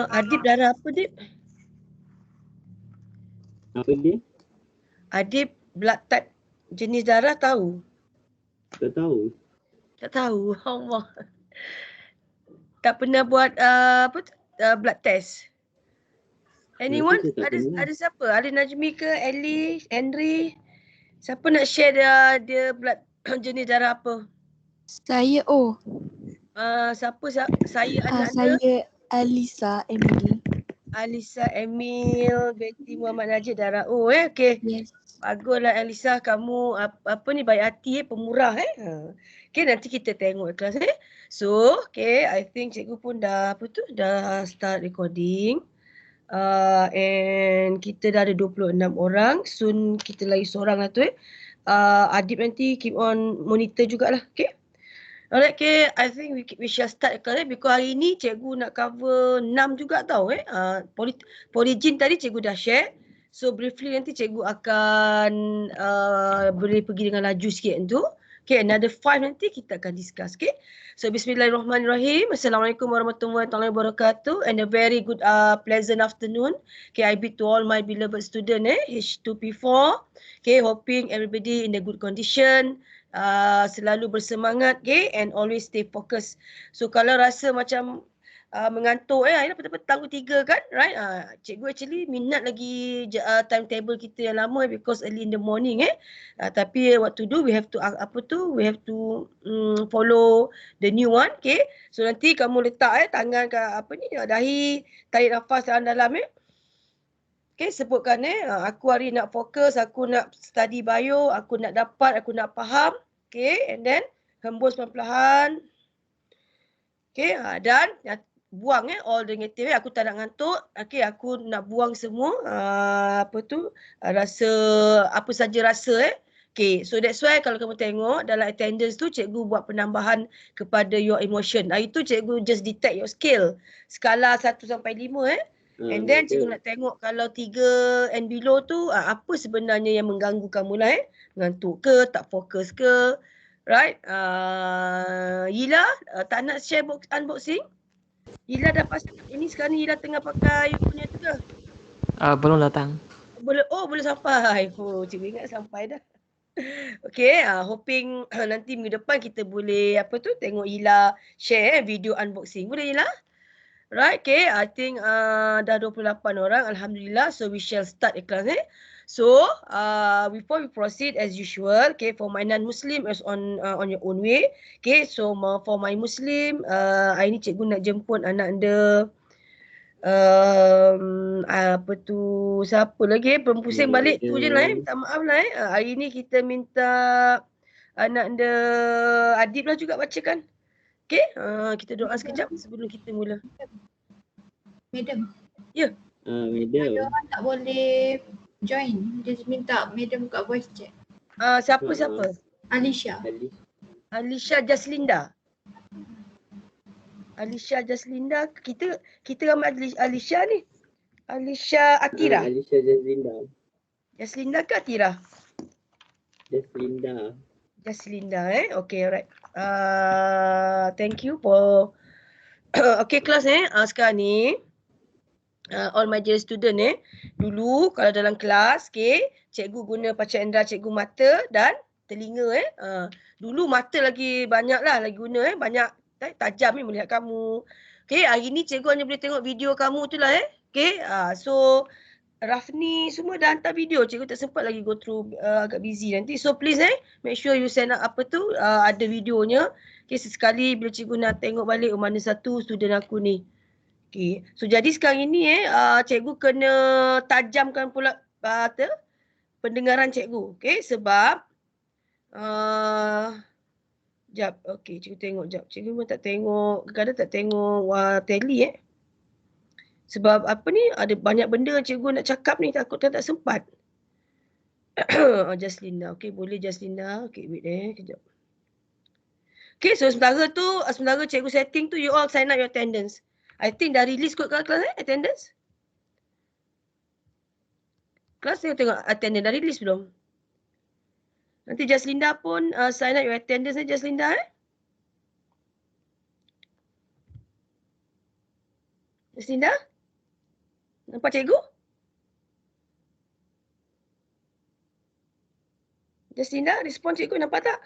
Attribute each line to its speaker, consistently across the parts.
Speaker 1: Adib darah apa, Dip?
Speaker 2: Apa dia?
Speaker 1: Adib blood type jenis darah tahu?
Speaker 2: Tak tahu.
Speaker 1: Tak tahu. Allah. Tak pernah buat blood test. Anyone?
Speaker 2: Saya tak pernah.
Speaker 1: Ada siapa? Ada Najmi ke? Ellie? Henry? Siapa nak share dia blood jenis darah apa?
Speaker 3: Saya
Speaker 1: Siapa? Saya anak anda?
Speaker 3: saya Alisa Emily.
Speaker 1: Alisa Emil binti Muhammad Najib darah O okey.
Speaker 3: Yes.
Speaker 1: Baguslah Alisa, kamu apa ni baik hati pemurah Okey, nanti kita tengok kelas So, okey, I think cikgu pun dah dah start recording. And kita dah ada 26 orang. Soon kita lagi seorang lah tu Adib nanti keep on monitor jugalah. Okey. Alright, okay. I think we shall start because hari ni cikgu nak cover 6 juga tau Polygen tadi cikgu dah share. So briefly nanti cikgu akan boleh pergi dengan laju sikit tu. Okay, another 5 nanti kita akan discuss. Okay. So bismillahirrahmanirrahim. Assalamualaikum warahmatullahi wabarakatuh and a very good pleasant afternoon. Okay, I bid to all my beloved student H2P4. Okay, hoping everybody in a good condition. Selalu bersemangat and always stay focused. So kalau rasa macam mengantuk ini petang-petang 3 kan, right? Cikgu actually minat lagi timetable kita yang lama because early in the morning tapi what to do, we have to follow the new one. Okay, so nanti kamu letak tangan ke dahi, tarik nafas dalam-dalam Okay, sebutkan aku hari nak fokus, aku nak study bio, aku nak dapat, aku nak faham. Okay, and then hembus perlahan-lahan. Okay, dan buang all the negative. Aku tak nak ngantuk. Okay, aku nak buang semua rasa, apa saja rasa Okay, so that's why kalau kamu tengok dalam attendance tu cikgu buat penambahan kepada your emotion. Itu cikgu just detect your skill. Skala 1 sampai 5 And then cikgu nak tengok kalau 3 and below tu apa sebenarnya yang mengganggu kamu lah ngantuk ke, tak fokus ke, right? Yila tak nak share unboxing? Yila dah pasal ini sekarang Yila tengah pakai punya tu ke?
Speaker 4: Belum datang.
Speaker 1: Boleh sampai. Cikgu ingat sampai dah. Okay, hoping nanti minggu depan kita boleh tengok Yila share video unboxing. Boleh Yila? Right, okay. I think dah 28 orang. Alhamdulillah. So, we shall start the class So, before we proceed as usual, okay, for my non-Muslim is on your own way. Okay, so for my Muslim, hari ni cikgu nak jemput anak anda. Siapa lagi? Pempusing balik tu je lah minta maaf lah hari ni kita minta anak anda Adib lah juga bacakan. Okay, kita doa sekejap sebelum kita mula.
Speaker 5: Madam.
Speaker 1: Ya.
Speaker 2: Madam.
Speaker 5: Ada orang tak boleh join. Dia minta Madam buka voice chat.
Speaker 1: Siapa?
Speaker 5: Alisha.
Speaker 1: Alisha Jaslinda. Alisha Jaslinda. Kita ramai Alisha ni. Alisha Atira.
Speaker 2: Alisha Jaslinda.
Speaker 1: Jaslinda ke Atira?
Speaker 2: Jaslinda.
Speaker 1: Okay, alright. Thank you for okay, kelas sekarang ni all my dear student dulu kalau dalam kelas cikgu guna panca indera cikgu mata dan telinga dulu mata lagi banyak lah lagi guna banyak tajam melihat kamu. Okay, hari ni cikgu hanya boleh tengok video kamu tu lah Okay, so Rafni semua dah hantar video. Cikgu tak sempat lagi go through, agak busy nanti. So please make sure you send out ada videonya. Okay, sesekali bila cikgu nak tengok balik mana satu student aku ni. Okay, so jadi sekarang ini cikgu kena tajamkan pula pendengaran cikgu. Okay, sebab jap, okay, cikgu tengok jap. Cikgu pun tak tengok, kadang-kadang tak tengok tally Sebab ada banyak benda cikgu nak cakap ni, takutkan tak sempat. Jaslinda, okay, boleh Jaslinda. Okay, wait kejap. Okay, so sementara cikgu setting tu, you all sign up your attendance. I think dah release kot kelas attendance. Kelas saya tengok attendance dah release belum? Nanti Jaslinda pun sign up your attendance Jaslinda Jaslinda? Nampak cikgu? Jaslinda, respon cikgu nampak tak?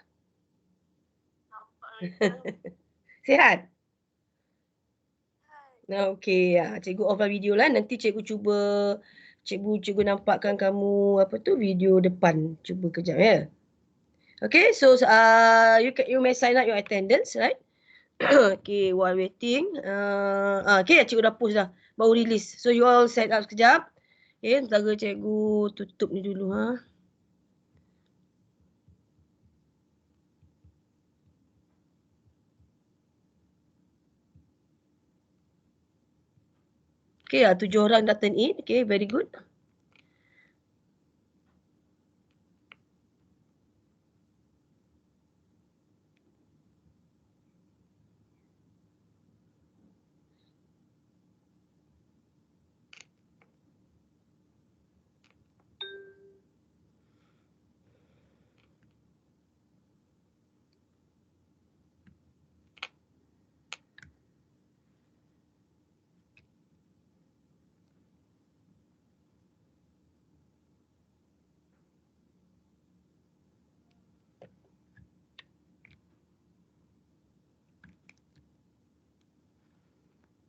Speaker 1: Sihat? Okey, cikgu off video lah. Nanti cikgu cuba cikgu nampakkan kamu apa tu video depan. Cuba kejap ya. Okay, so you may sign up your attendance, right? Okay, while waiting. Okay, cikgu dah post dah. Baru release. So you all set up sekejap. Okay, sementara cikgu tutup ni dulu. Okay, 7 orang dah turn in. Okay, very good.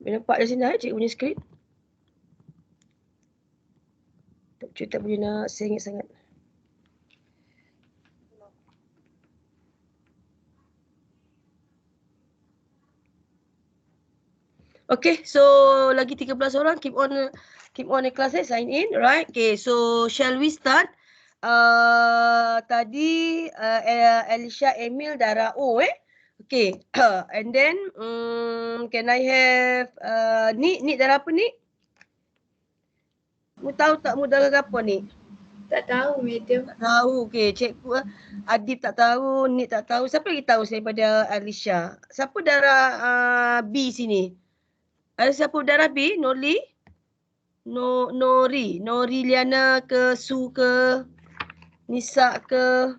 Speaker 1: Nampak dah sini cikgu punya skrip? Cikgu tak boleh nak sengit sangat. Okay, so lagi 13 orang keep on the class sign in, right? Okay, so shall we start? Tadi Alicia Emil Darao Okay, and then can I have Nik darah apa Nik? Mu tahu tak mu darah apa Nik?
Speaker 5: Tak tahu madam.
Speaker 1: Tak tahu. Okay, cikgu Adib tak tahu, Nik tak tahu. Siapa lagi tahu daripada Alicia? Siapa darah B sini? Ada siapa darah B? Nori? Nori Liana ke Su ke Nisa ke?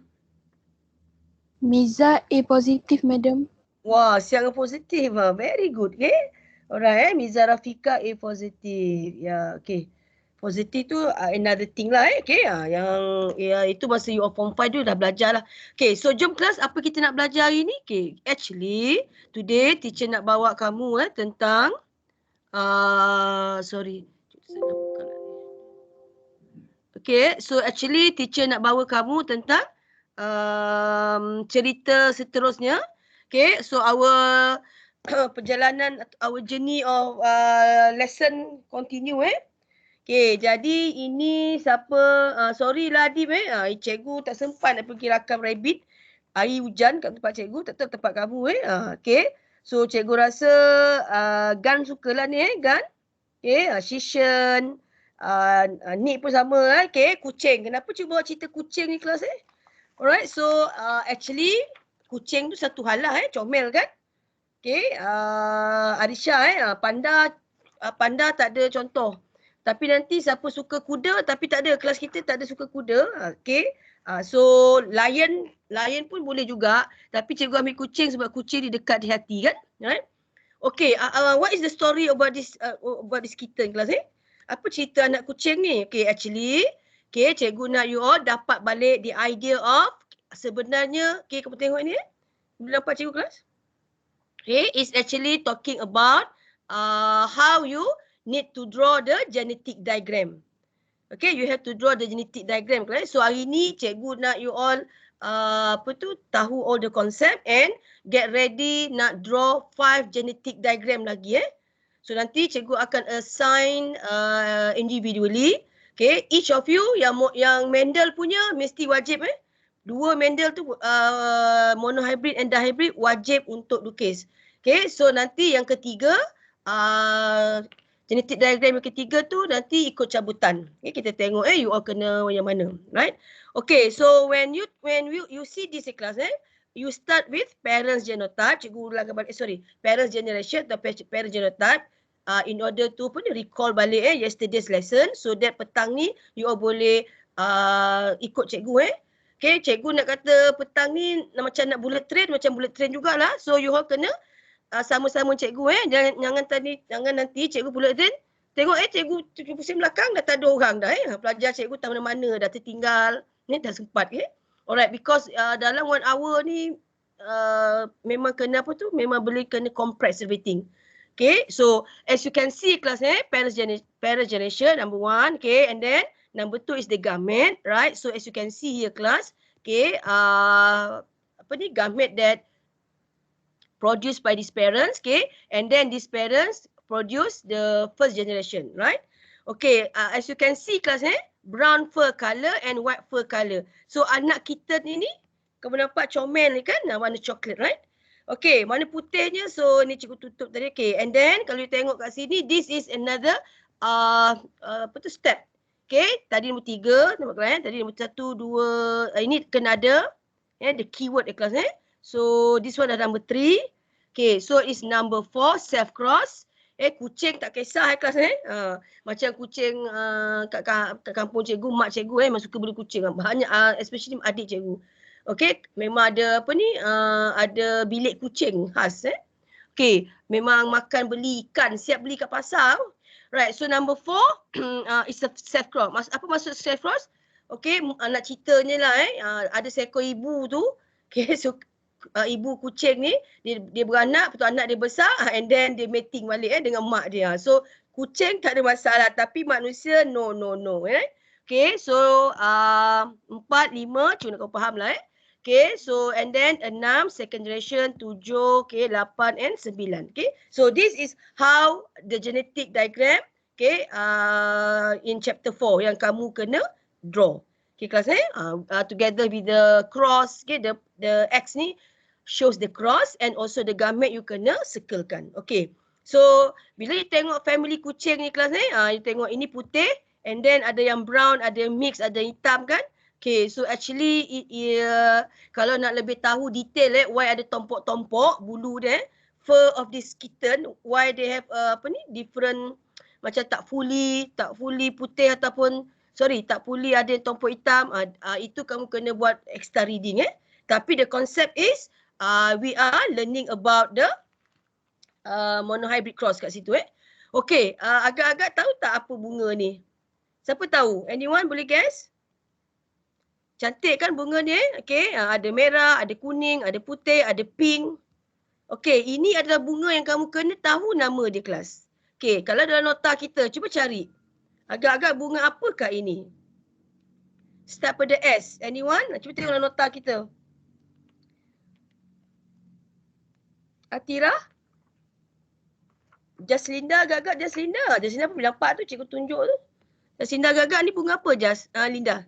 Speaker 3: Miza A positif, madam.
Speaker 1: Wah, siang positif. Very good. Okay. Alright, Miza Rafika A positif. Ya, okay. Positif tu another thing lah Okay. Yang itu masa you all form 5 tu dah belajar lah. Okay, so jom kelas apa kita nak belajar hari ni? Okay, actually today teacher nak bawa kamu tentang sorry. Okay, so actually teacher nak bawa kamu tentang cerita seterusnya. Okay, so our perjalanan, our journey of lesson continue Okay, jadi ini siapa, sorry lah Adib cikgu tak sempat nak pergi rakam rabbit. Hari hujan kat tempat cikgu, tak tahu tempat kamu Okay, so cikgu rasa Gan sukalah ni Gan. Okay, Shishan, Nik pun sama Okay, kucing. Kenapa cikgu bawa cerita kucing ni kelas Alright, so actually kucing tu satu hal lah comel kan. Okay, Arisha panda tak ada contoh. Tapi nanti siapa suka kuda tapi tak ada, kelas kita tak ada suka kuda. Okay, so lion pun boleh juga. Tapi cikgu ambil kucing sebab kucing dia dekat di hati kan. Right? Okay, what is the story about this kitten kelas Apa cerita anak kucing ni? Okay, actually, okay, cikgu nak you all dapat balik the idea of sebenarnya, okay, kamu tengok ni Boleh dapat cikgu kelas? Okay, it's actually talking about how you need to draw the genetic diagram. Okay, you have to draw the genetic diagram. Right? So hari ni cikgu nak you all tahu all the concept and get ready nak draw 5 genetic diagram lagi So nanti cikgu akan assign individually. Okay, each of you yang Mendel punya mesti wajib 2 Mendel tu monohybrid and dihybrid wajib untuk lukis. Okay, so nanti yang ketiga genetic diagram yang ketiga tu nanti ikut cabutan. Okay, kita tengok you all kena yang mana, right? Okay, so when you see this class you start with parents genotype. Cikgu ulang balik parents generation atau parents genotype in order to recall balik yesterday's lesson so that petang ni you all boleh ikut cikgu Okay, cikgu nak kata petang ni macam nak bullet train, macam bullet train jugalah. So you all kena sama-sama cikgu jangan nanti cikgu pula tengok cikgu pusing belakang dah tak ada orang dah pelajar cikgu tak mana-mana dah tertinggal ni dah sempat alright, because dalam 1 hour ni memang kena memang boleh kena compress everything. Okay, so as you can see class parent generation number 1, okay, and then number 2 is the gamete, right? So as you can see here class, okay, gamete that produced by these parents, okay, and then these parents produce the first generation, right? Okay, as you can see class brown fur color and white fur color. So anak kita ni kamu nampak comel ni kan, warna coklat, right? Okay, mana putihnya, so ni cikgu tutup tadi, okay, and then kalau you tengok kat sini, this is another step. Okay, tadi nombor 3, nampak kan? Tadi nombor 1, 2, ini kena ada the keyword kelas So this one dah number 3. Okay, so it's number 4, self cross. Kucing tak kisah kelas macam kucing kat kampung cikgu, mak cikgu memang suka beli kucing. Banyak especially adik cikgu. Okay, memang ada ada bilik kucing khas Okay, memang makan beli ikan, siap beli kat pasar. Right, so number 4 is a self cross. Apa maksud self cross? Okay, anak ceritanya lah ada seekor ibu tu. Okay, so ibu kucing ni dia beranak, betul anak dia besar and then dia mating balik dengan mak dia. So kucing tak ada masalah tapi manusia no. Okay, so 4, 5 cuma nak kau faham lah Okay, so and then 6 second generation, 7, okay, 8 and 9. Okay, so this is how the genetic diagram okay in chapter 4 yang kamu kena draw. Okay kelas together with the cross, okay, the X ni shows the cross and also the gamete you kena circlekan. Okay, so bila you tengok family kucing ni kelas you tengok ini putih and then ada yang brown, ada yang mix, ada yang hitam kan. Okay, so actually kalau nak lebih tahu detail why ada tompok-tompok bulu dia, fur of this kitten, why they have different macam tak fully putih ataupun tak fully ada tompok hitam, itu kamu kena buat extra reading Tapi the concept is we are learning about the monohybrid cross kat situ Okay, agak-agak tahu tak apa bunga ni? Siapa tahu? Anyone boleh guess? Cantik kan bunga ni Okay, ada merah, ada kuning, ada putih, ada pink. Okay, ini adalah bunga yang kamu kena tahu nama dia kelas. Okay, kalau dalam nota kita, cuba cari. Agak-agak bunga apakah ini? Start pada S. Anyone? Cuba tengok dalam nota kita. Atira? Jaslinda agak-agak Jaslinda. Jaslinda pun nampak tu cikgu tunjuk tu. Jaslinda agak-agak ni bunga apa Jaslinda.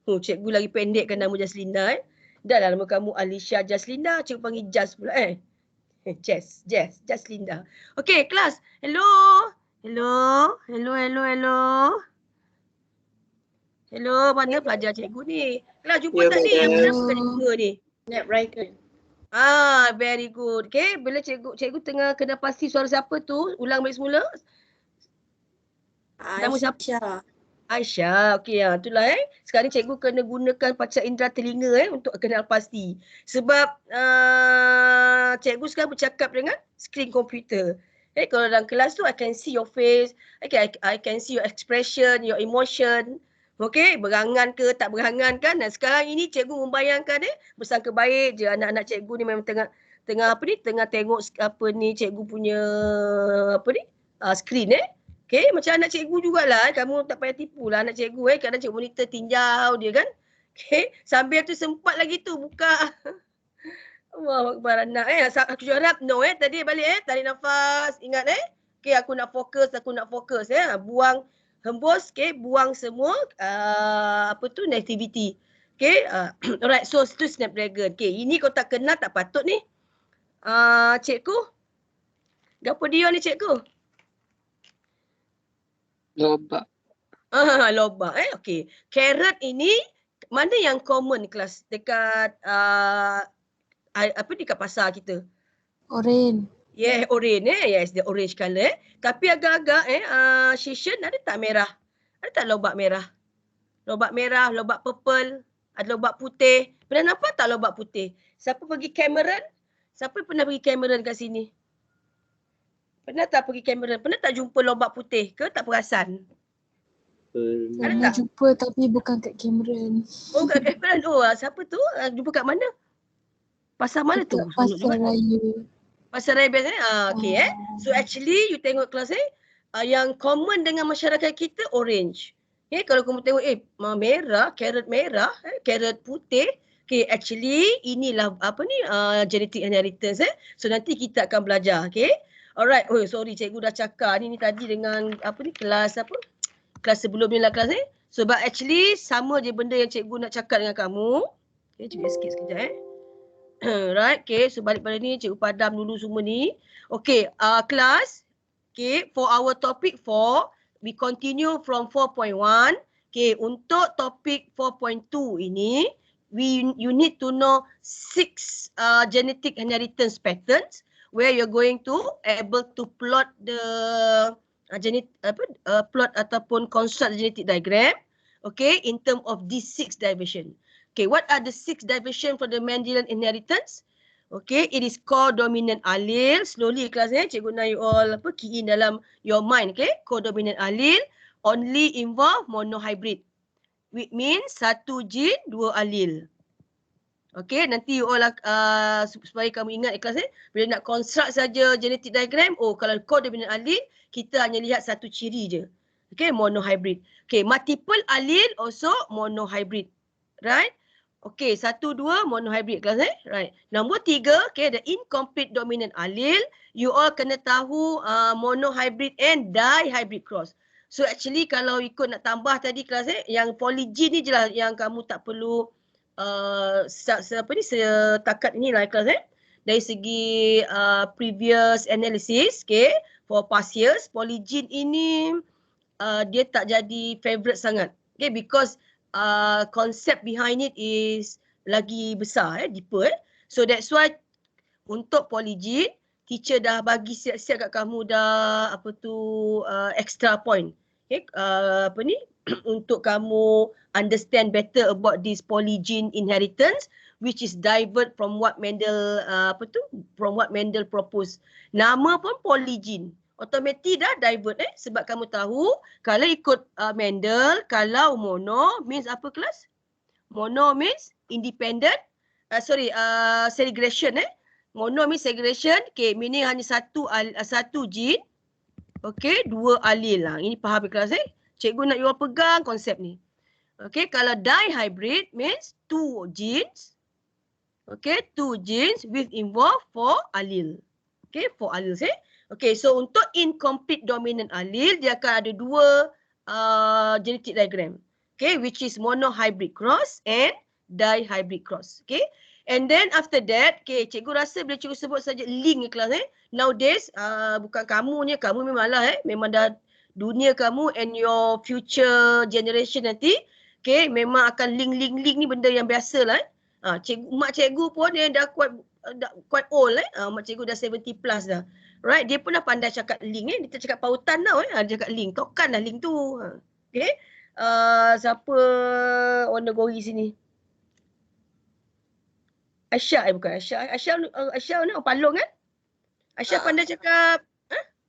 Speaker 1: Cikgu lagi pendekkan nama Jaslinda Dah lah nama kamu Alicia Jaslinda, cikgu panggil Jas pula Jaslinda. Okay kelas. Hello. Hello, mana pelajar cikgu ni? Kelas jumpa tak ni? Yang mana bukan bunga ni?
Speaker 5: Snapdragon.
Speaker 1: Very good. Okay, bila cikgu tengah kena pasti suara siapa tu, ulang balik semula. Nama siapa? Aisyah. Okey, itulah Sekarang cikgu kena gunakan panca indera telinga untuk kenal pasti. Sebab cikgu sekarang bercakap dengan skrin komputer. Kalau dalam kelas tu I can see your face, I can see your expression, your emotion. Okey, berangan ke tak berangan kan. Dan sekarang ini cikgu membayangkan bersangka baik je anak-anak cikgu ni memang tengah tengok cikgu punya skrin Okay, macam anak cikgu jugalah. Kamu tak payah tipu lah anak cikgu kadang cikgu monitor tinjau dia kan. Okay, sambil tu sempat lagi tu buka. Allahuakbar anak Aku harap tadi balik tarik nafas, ingat Okay, aku nak fokus. Buang, hembus, buang semua negativity. Okay, alright, so itu Snapdragon. Okay, ini kau tak kenal tak patut ni. Cikgu, gapo dia ni cikgu?
Speaker 4: Lobak.
Speaker 1: Lobak okey. Carrot ini mana yang common kelas dekat dekat pasar kita?
Speaker 3: Oren.
Speaker 1: Yeah, orange yes, the orange color Tapi agak-agak Shishan ada tak merah? Ada tak lobak merah? Lobak merah, lobak purple, ada lobak putih. Pernah nampak tak lobak putih? Siapa pergi Cameron? Siapa pernah pergi Cameron kat sini? Pernah tak pergi Cameron? Pernah tak jumpa lobak putih ke tak perasan? Ada
Speaker 3: Pernah
Speaker 1: tak?
Speaker 3: jumpa tapi bukan kat Cameron.
Speaker 1: Oh kat Cameron. Oh siapa tu? Jumpa kat mana? Pasar mana tu?
Speaker 3: Dekat Pasar Raya.
Speaker 1: Pasar Raya biasa. Okay So actually you tengok kelas yang common dengan masyarakat kita orange. Okay, kalau kamu tengok merah, carrot putih. Okay, actually inilah apa ni genetic inheritance So nanti kita akan belajar. Okay. Alright. Oh sorry cikgu dah cakap ni tadi dengan apa ni kelas apa? Kelas sebelum ni lah kelas Sebab actually sama je benda yang cikgu nak cakap dengan kamu. Okay, cikgu skip sekejap Right, okay. So balik pada ni, cikgu padam dulu semua ni. Okay, kelas. Okay, for our topic 4, we continue from 4.1. Okay, untuk topik 4.2 ini, you need to know 6 genetic inheritance patterns where you're going to able to plot the plot ataupun construct genetic diagram. Okay, in term of these 6 division. Okay, what are the 6 division for the Mendelian inheritance? Okay, it is codominant allele. Slowly kelas cikgu nak you all key in dalam your mind. Okay, codominant allele only involve monohybrid. Which means satu gene, dua allele. Okay, nanti you all supaya kamu ingat kelas bila nak construct saja genetic diagram, kalau codominant allele kita hanya lihat satu ciri je. Okay, monohybrid. Okay, multiple allele also monohybrid. Right? Okay, 1, 2 monohybrid kelas Right. Nombor 3, okay, the incomplete dominant allele. You all kena tahu monohybrid and dihybrid cross. So actually kalau ikut nak tambah tadi kelas yang polygene ni je lah yang kamu tak perlu setakat ni lah kelas Dari segi previous analysis, okay, for past years, polygene ini dia tak jadi favourite sangat. Okay, because concept behind it is lagi besar, deeper. So that's why untuk polygene, teacher dah bagi siap-siap kat kamu dah extra point. Okay, untuk kamu understand better about this polygene inheritance, which is divert from what Mendel proposed. Nama pun polygene. Automatik dah divert sebab kamu tahu kalau ikut Mendel, kalau mono means apa kelas? Mono means independent, segregation Mono means segregation, okay, meaning hanya satu gene, okay, dua allele lah. Ini faham kelas Cikgu nak you all pegang konsep ni. Okay, kalau dihybrid means two genes, okay, two genes with involve 4 allele. Okay, 4 alleles Okay, so untuk incomplete dominant allele, dia akan ada 2 genetic diagram. Okay, which is monohybrid cross and dihybrid cross. Okay, and then after that, okay, cikgu rasa bila cikgu sebut saja link ni kelas nowadays, bukan kamu memang lah memang dah dunia kamu and your future generation nanti, okay, memang akan link ni benda yang biasa lah mak cikgu pun dia dah quite old mak cikgu dah 70 plus dah. Right, dia pun dah pandai cakap link dia cakap pautan tau dia cakap link, tokan lah link tu. Okay, siapa warna gori sini? Aisyah bukan Aisyah ni orang Palong kan? Aisyah pandai cakap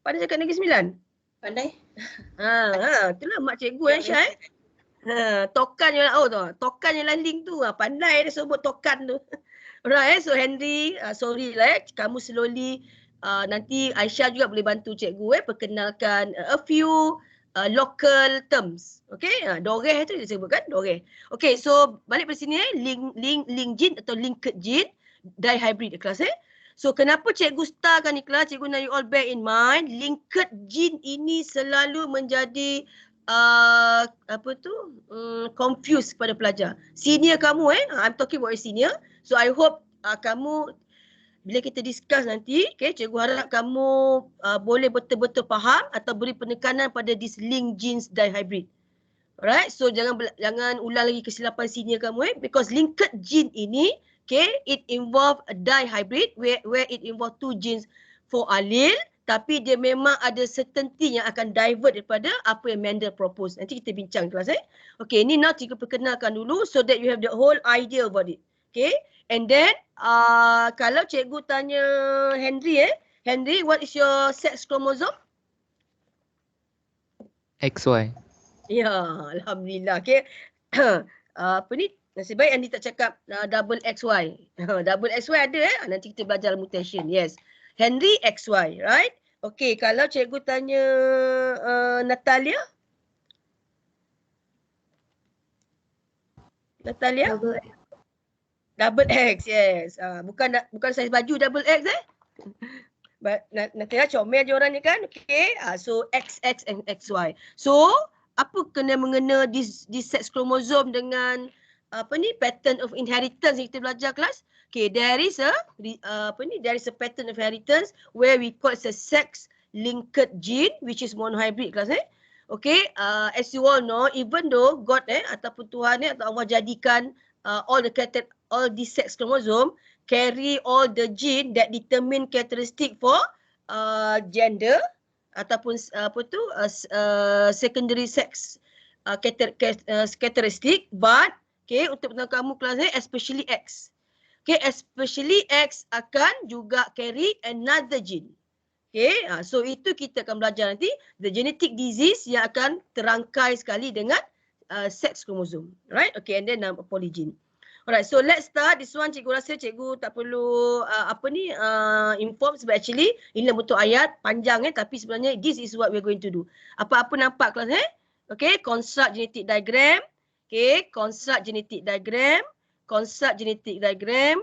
Speaker 1: pandai cakap Negeri Sembilan?
Speaker 5: Pandai.
Speaker 1: Itulah mak cikgu Aisyah tokan je lah tokan je lah link tu pandai dia sebut tokan tu. Right, so Henry, sorry lah kamu slowly nanti Aisyah juga boleh bantu cikgu perkenalkan a few local terms. Okay, doreh tu dia sebut kan, doreh. Okay, so balik pada sini link gene atau linked gene dihybrid kelas So kenapa cikgu starkan ni kelas, cikgu nak you all bear in mind linked gene ini selalu menjadi confused pada pelajar. Senior kamu I'm talking about senior. So I hope kamu bila kita discuss nanti, okay, cikgu harap kamu boleh betul-betul faham atau beri penekanan pada this link genes dihybrid. Alright, so jangan ulang lagi kesilapan senior kamu because linked gene ini, okay, it involve a dihybrid where it involve 2 genes 4 allele, tapi dia memang ada certainty yang akan divert daripada apa yang Mendel propose. Nanti kita bincang kelas Okay, ni now cikgu perkenalkan dulu so that you have the whole idea about it. Okay. And then kalau cikgu tanya Henry Henry, what is your sex chromosome?
Speaker 4: XY.
Speaker 1: Ya, alhamdulillah. Okay. Apa ni? Nasib baik Andy tak cakap double XY. Double XY ada nanti kita belajar mutation. Yes. Henry XY, right? Okay, kalau cikgu tanya Natalia? Natalia? Double X, yes. Bukan saiz baju double X Natalia comel je orang ni kan. Okay. So XX and XY. So apa kena mengena this sex chromosome dengan pattern of inheritance yang kita belajar kelas? Okay, there is a pattern of inheritance where we call it a sex linked gene which is monohybrid kelas Okay, as you all know, even though God ataupun Tuhan atau Allah jadikan all the sex chromosome carry all the gene that determine characteristic for gender ataupun secondary sex characteristic, but okay, untuk kamu kelas especially X. Okay, especially X akan juga carry another gene. Okay, so itu kita akan belajar nanti the genetic disease yang akan terangkai sekali dengan sex chromosome. Right? Okay, and then polygene. Alright, so let's start. This one cikgu rasa cikgu tak perlu inform sebab actually ini bentuk ayat panjang tapi sebenarnya this is what we're going to do. Apa-apa nampak kelas Okay, construct genetic diagram. Okay, construct genetic diagram. Construct genetic diagram.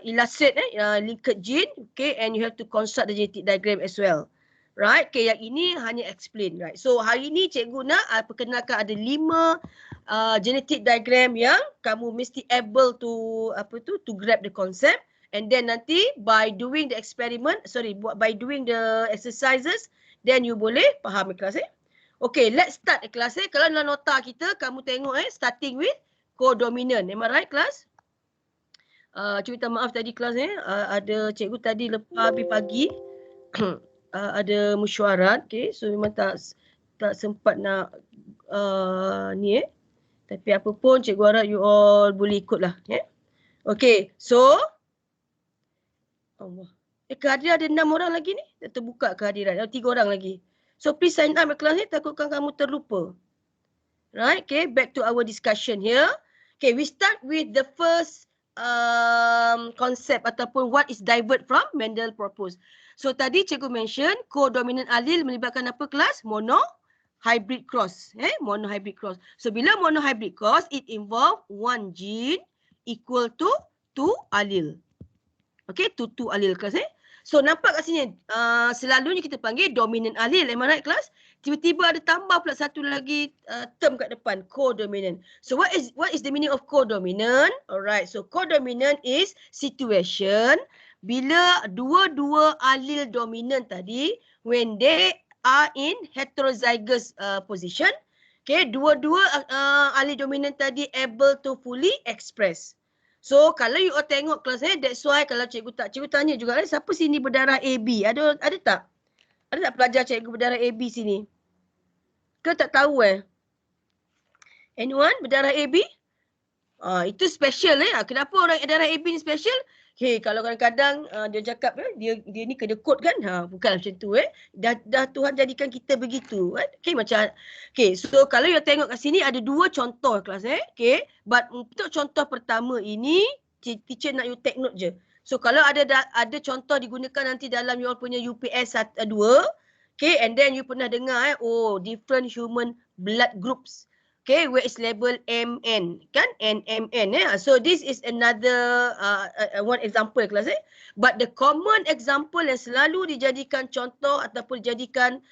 Speaker 1: Illustrate linked gene. Okay, and you have to construct the genetic diagram as well. Right, okay, yang ini hanya explain. Right, so hari ini cikgu nak perkenalkan ada 5 genetic diagram yang kamu mesti able to to grab the concept, and then nanti by doing the by doing the exercises then you boleh faham kelas Okay, let's start kelas Kalau dalam nota kita kamu tengok starting with codominant. Am I right kelas? Cuma minta maaf tadi kelas ada cikgu tadi lepas pagi ada mesyuarat, okay, so memang tak sempat nak ni tapi apa pun cikgu harap you all boleh ikut lah Okay, so Allah. Kehadiran ada 6 orang lagi ni. Dah terbuka kehadiran. Ada 3 orang lagi. So please sign up kelas ni, takutkan kamu terlupa. Right, okay, back to our discussion here. Okay, we start with the first concept ataupun what is divert from Mendel proposed. So tadi cikgu mention codominant allele melibatkan apa kelas? Monohybrid cross. Monohybrid cross. So bila monohybrid cross, it involve one gene equal to 2 allele. Okay, to 2 allele kelas So nampak kat sini selalunya kita panggil dominant allele. Am I right kelas? Tiba-tiba ada tambah pula satu lagi term kat depan, codominant. So what is the meaning of codominant? Alright, so codominant is situation bila dua-dua allele dominant tadi when they are in heterozygous position, okay, dua-dua allele dominant tadi able to fully express. So kalau you all tengok kelas that's why kalau cikgu tanya juga siapa sini berdarah AB? Ada tak? Ada tak pelajar cikgu berdarah AB sini? Ke tak tahu Anyone berdarah AB? Itu special Kenapa orang darah AB ni special? Okay, kalau kadang-kadang dia cakap dia ni kena kod kan? Bukanlah macam tu Dah Tuhan jadikan kita begitu Okay, macam okay, so kalau you tengok kat sini ada 2 contoh kelas Okay, but untuk contoh pertama ini teacher nak you take note je. So kalau ada contoh digunakan nanti dalam you all punya UPS 2, okay, and then you pernah dengar different human blood groups. Okay, where is label MN kan? NMN So this is another one example kelas But the common example yang selalu dijadikan contoh ataupun dijadikan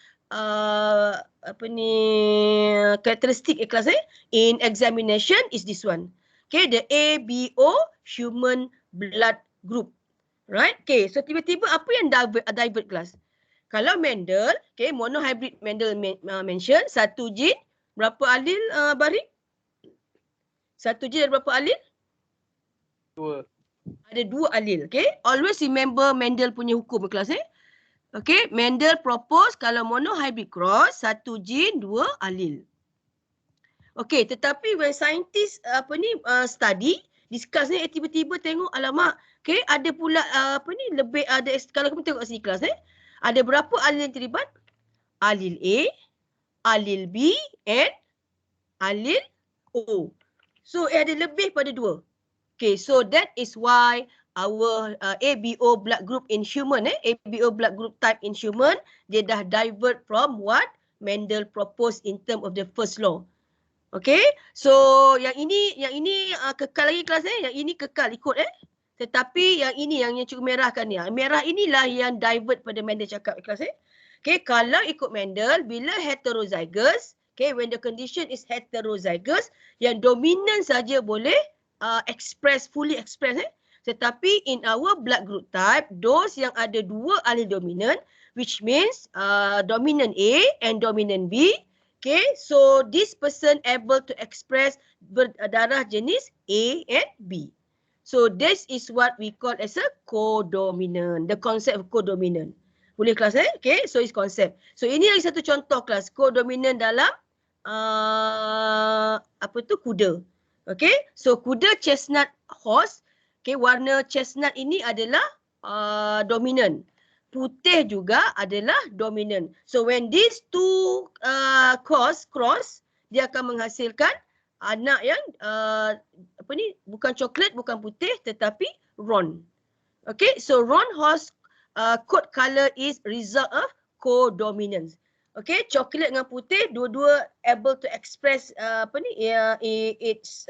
Speaker 1: karakteristik kelas in examination is this one. Okay, the ABO human blood group. Right? Okay, so tiba-tiba apa yang divert kelas? Kalau Mendel, okay, monohybrid Mendel mention satu gene berapa allele Barik? Satu gene ada berapa allele?
Speaker 6: 2.
Speaker 1: Ada 2 allele, okay? Always remember Mendel punya hukum kelas Okay, Mendel propose kalau monohybrid cross satu gene 2 allele. Okay, tetapi when scientists study, discuss ni, tiba-tiba tengok alamak, okay, ada pula lebih ada, kalau kamu tengok sini kelas ada berapa alil yang terlibat? Alil A, alil B and alil O. So ada lebih pada 2. Okay, so that is why our ABO blood group in human, ABO blood group type in human, dia dah divert from what Mendel proposed in term of the first law. Okay, so yang ini kekal lagi kelas yang ini kekal ikut tetapi yang ini yang cukup merahkan ni, merah inilah yang divert pada Mendel cakap kelas Okay, kalau ikut Mendel, bila heterozygous, okay, when the condition is heterozygous, yang dominan saja boleh fully express tetapi in our blood group type, those yang ada 2 alil dominant, which means dominant A and dominant B, okay, so this person able to express darah jenis A and B. So this is what we call as a codominant, the concept of codominant. Boleh kelas okay, so it's concept. So ini lagi satu contoh kelas codominant dalam kuda. Okay, so kuda chestnut horse, okay, warna chestnut ini adalah dominant. Putih juga adalah dominant. So when these two cross, dia akan menghasilkan anak yang bukan coklat, bukan putih tetapi roan. Okay, so roan horse coat color is result of codominance. Okay, coklat dengan putih dua-dua able to express its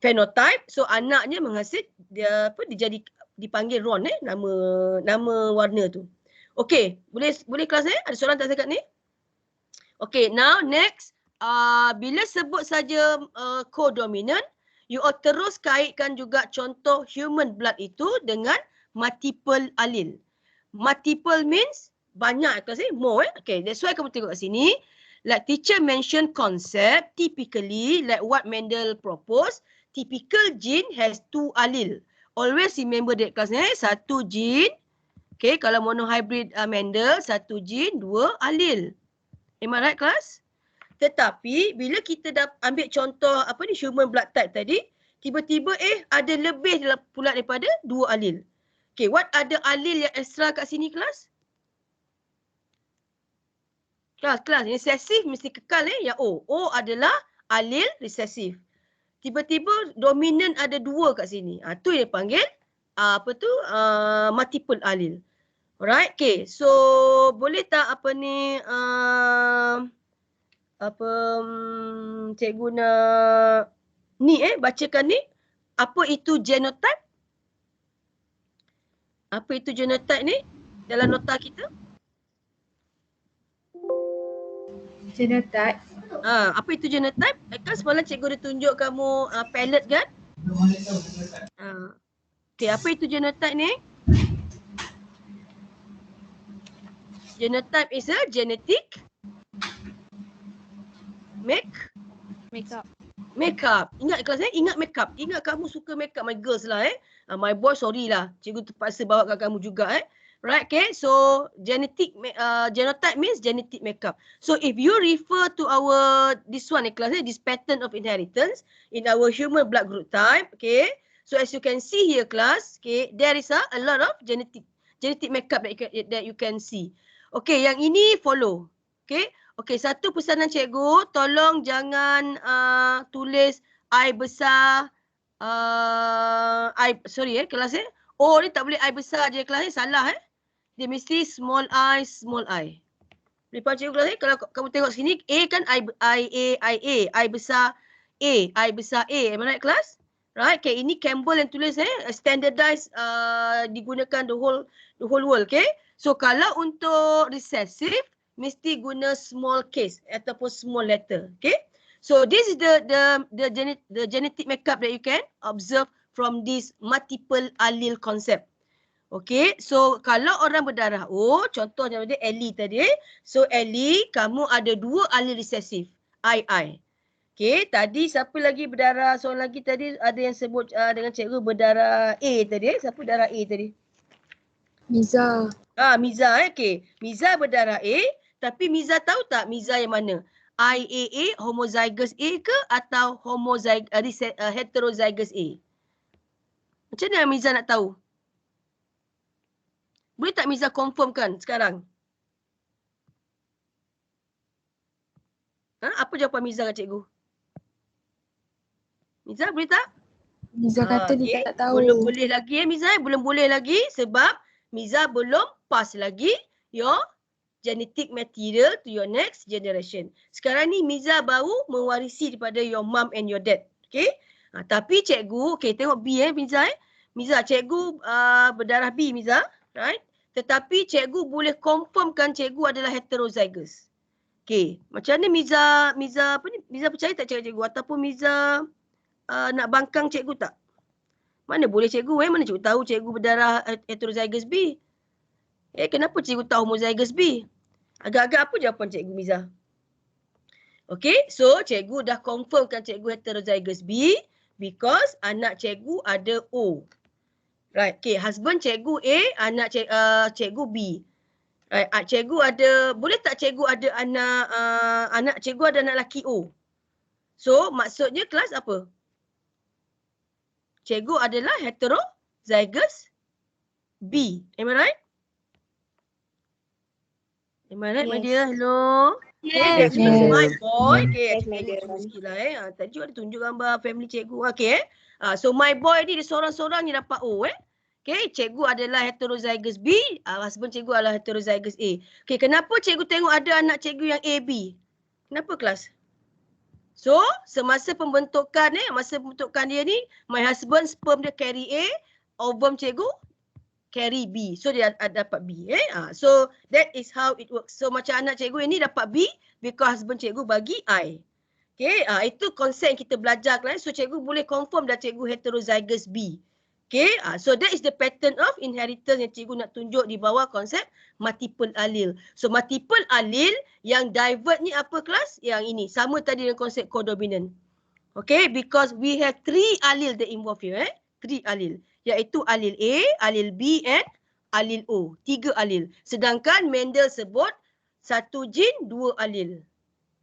Speaker 1: phenotype. So anaknya menghasil dia dipanggil roan nama warna tu. Okay, boleh kelas ada soalan tak sekat ni? Okay, now next bila sebut saja codominant, you terus kaitkan juga contoh human blood itu dengan multiple allele. Multiple means banyak kelas more Okay, that's why kamu tengok kat sini. Like teacher mention concept, typically like what Mendel proposed, typical gene has 2 allele. Always remember that kelas satu gene. Okay, kalau monohybrid Mendel, satu gene, 2 allele. Am I right kelas? Tetapi bila kita dah ambil contoh human blood type tadi, tiba-tiba ada lebih pula daripada 2 allele. Okay, what ada allele yang extra kat sini kelas? Kelas resesif mesti kekal yang O. O adalah allele resesif. Tiba-tiba dominan ada 2 kat sini. Tu yang panggil multiple allele. Alright, okay. So boleh tak cikgu nak ni bacakan ni. Apa itu genotype? Apa itu genotype ni dalam nota kita?
Speaker 5: Genotype.
Speaker 1: Apa itu genotype? Kan semalam cikgu dah tunjuk kamu palette kan? Okay, apa itu genotype ni? Genotype is a genetic makeup. Ingat kelas ingat makeup. Ingat kamu suka makeup, my girls lah my boy sorry lah. Cikgu terpaksa bawa kat kamu juga Right, okay. So genotype means genetic makeup. So if you refer to this one class this pattern of inheritance in our human blood group type, okay. So as you can see here class, okay, there is a lot of genetic makeup that you can see. Okay, yang ini follow. Okay. Okay, satu pesanan cikgu, tolong jangan tulis I besar kelas Oh ni tak boleh I besar je kelas salah Dia mesti small I. Boleh faham cikgu kelas kalau kamu tengok sini A kan I besar A. Am I right kelas? Right, okay, ini Campbell yang tulis standardized digunakan the whole world, okay? So kalau untuk recessive mesti guna small case ataupun small letter, okay? So this is the genetic makeup that you can observe from this multiple allele concept. Okay, so kalau orang berdarah O, contohnya Ellie tadi, so Ellie kamu ada 2 allele recessive, I. Okay, tadi siapa lagi berdarah, seorang lagi tadi ada yang sebut dengan cikgu berdarah A tadi, siapa darah A tadi?
Speaker 3: Miza.
Speaker 1: Miza okay. Miza berdarah A, tapi Miza tahu tak Miza yang mana? IAA, homozygous A ke atau heterozygous A? Macam mana Miza nak tahu? Boleh tak Miza confirmkan sekarang? Apa jawapan Miza kat cikgu? Miza boleh tak?
Speaker 3: Miza kata dia tak tahu.
Speaker 1: Belum boleh lagi Miza, belum boleh lagi sebab Miza belum pass lagi your genetic material to your next generation. Sekarang ni Miza baru mewarisi daripada your mum and your dad. Okay? Tapi cikgu, okay, tengok B Miza Miza, cikgu berdarah B Miza, right? Tetapi cikgu boleh confirmkan cikgu adalah heterozygous. Okay, macam mana Miza apa ni? Miza percaya tak cikgu ataupun Miza nak bangkang cikgu tak? Mana boleh cikgu mana cikgu tahu cikgu berdarah heterozygous B? Kenapa cikgu tahu homozygous B? Agak-agak apa jawapan cikgu Miza? Okay, so cikgu dah confirmkan cikgu heterozygous B because anak cikgu ada O. Right, okay, husband cikgu A, anak cikgu B. Right, cikgu ada, boleh tak cikgu ada anak cikgu ada anak lelaki O? So, maksudnya kelas apa? Cikgu adalah heterozygous B. Am I right? Am I right, my dear? Hello?
Speaker 5: Yes.
Speaker 1: Okay, my boy. Okay,
Speaker 5: Yes,
Speaker 1: cikgu
Speaker 5: madam.
Speaker 1: tunggu sikit lah Tadi ada tunjuk gambar family cikgu. Okay. So, my boy ni dia seorang-seorang yang dapat O Okay, cikgu adalah heterozygous B, husband cikgu adalah heterozygous A. Okay, kenapa cikgu tengok ada anak cikgu yang AB? Kenapa kelas? So, semasa pembentukan masa pembentukan dia ni, my husband sperm dia carry A, ovum cikgu carry B. So, dia dapat B. So, that is how it works. So, macam anak cikgu ini dapat B because husband cikgu bagi I. Okay, itu konsep yang kita belajar kelas. So, cikgu boleh confirm dah cikgu heterozygous B. Okay, so that is the pattern of inheritance yang cikgu nak tunjuk di bawah konsep multiple allele. So multiple allele yang divert ni apa kelas? Yang ini, sama tadi dengan konsep codominant. Okay, because we have 3 allele that involved here. 3 allele, iaitu allele A, allele B and allele O. 3 allele. Sedangkan Mendel sebut 1 gene, 2 allele.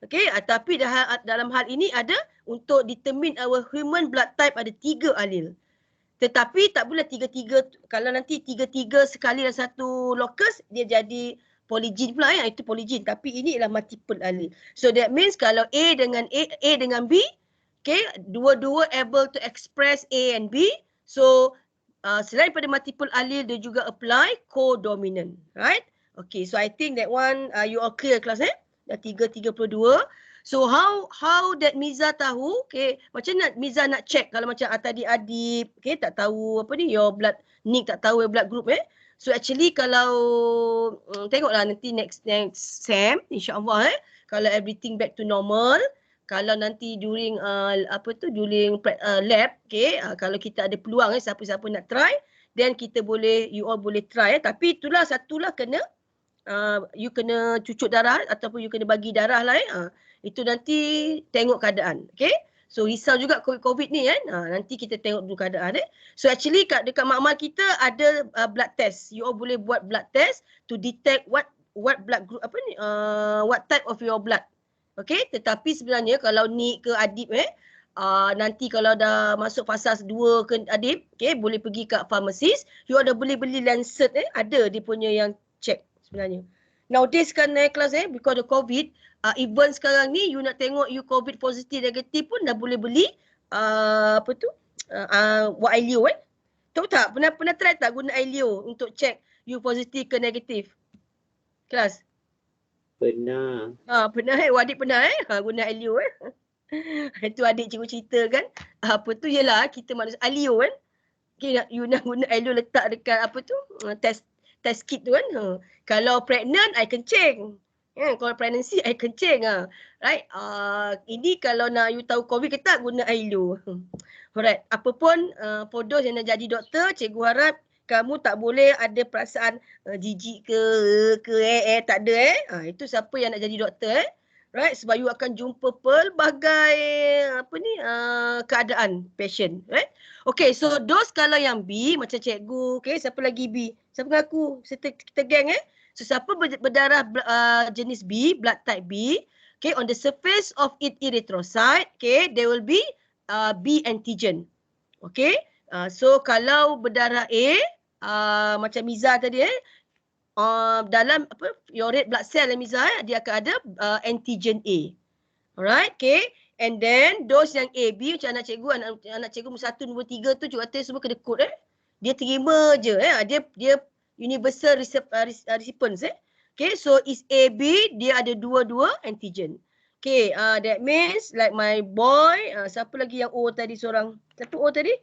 Speaker 1: Okay, tapi dalam hal ini ada untuk determine our human blood type ada 3 allele. Tetapi tak boleh 3-3, kalau nanti 3-3 sekali dalam satu locus, dia jadi polygene pula itu polygene. Tapi ini ialah multiple allele. So that means kalau A dengan B, okay, dua-dua able to express A and B. So selain pada multiple allele, dia juga apply codominant. Right? Okay, so I think that one you all clear kelas Dah 3:32. So how that Miza tahu, okay, macam mana Miza nak check kalau macam tadi Adib, okay, tak tahu apa ni, your blood, Nick tak tahu blood group So actually kalau, tengoklah nanti next SEM, insyaAllah kalau everything back to normal, kalau nanti during, during lab, okay, kalau kita ada peluang siapa-siapa nak try, then kita boleh, you all boleh try tapi itulah satulah kena, you kena cucuk darah ataupun you kena bagi darah lah itu nanti tengok keadaan. Okay. So risau juga COVID ni nanti kita tengok dulu keadaan So actually dekat makmal kita ada blood test. You all boleh buat blood test to detect what blood group what type of your blood. Okay. Tetapi sebenarnya kalau ni ke Adib nanti kalau dah masuk fasa 2 ke Adib, okay, boleh pergi kat pharmacist. You all dah boleh beli Lancet ada dia punya yang check sebenarnya. Nowadays kan kelas because of COVID, even sekarang ni you nak tengok you COVID positif negatif pun dah boleh beli Wailio Tahu tak? Pernah try tak guna Ailio untuk check you positif ke negatif? Kelas?
Speaker 2: Pernah.
Speaker 1: Pernah Adik pernah guna Ailio Itu adik cikgu cerita kan. Yelah kita manusia Ailio Okay, you nak guna Ailio letak dekat test kit tu kan. Kalau pregnant, I kencing. Kalau pregnancy, I kencing. Right? Ini kalau nak you tahu COVID ke tak, guna Ailio. Alright. Apapun for those yang nak jadi doktor, cikgu harap kamu tak boleh ada perasaan jijik ke tak ada Itu siapa yang nak jadi doktor Right? Sebab you akan jumpa pelbagai keadaan patient. Right? Okay, so those kalau yang B macam cikgu, okay, siapa lagi B? Siapa mengaku? Kita geng So siapa berdarah jenis B, blood type B, Okay, on the surface of its erythrocyte, okay, there will be B antigen. Okay, so kalau berdarah A, macam Miza tadi dalam your red blood cell Miza, dia akan ada antigen A. Alright, okay. And then those yang A, B macam anak cikgu nombor 1, nombor 3 tu juga semua kena kod Dia terima je dia universal recipients Okay, so is AB, dia ada dua-dua antigen. Okay, that means like my boy, siapa lagi yang O tadi seorang? Siapa O tadi?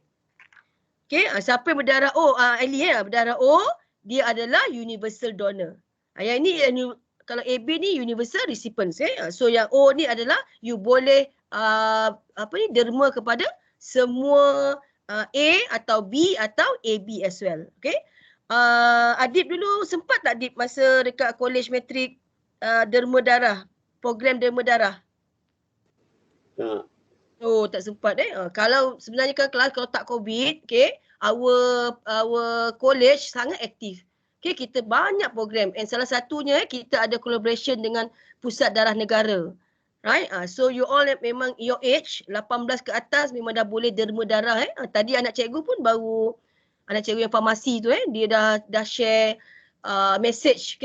Speaker 1: Okay, siapa yang berdarah O? Ali berdarah O, dia adalah universal donor. Yang ini kalau AB ni universal recipients. So yang O ni adalah you boleh derma kepada semua A atau B atau AB as well. Okay. Adib dulu sempat tak Adib masa dekat college matrik derma darah, program derma darah?
Speaker 2: Tak.
Speaker 1: Oh, tak sempat Kalau sebenarnya kan kelas kalau tak COVID, okay, our college sangat aktif. Okay, kita banyak program and salah satunya kita ada collaboration dengan Pusat Darah Negara. Right? So you all memang your age 18 ke atas memang dah boleh derma darah Tadi anak cikgu pun baru anak cikgu yang farmasi tu dia dah share message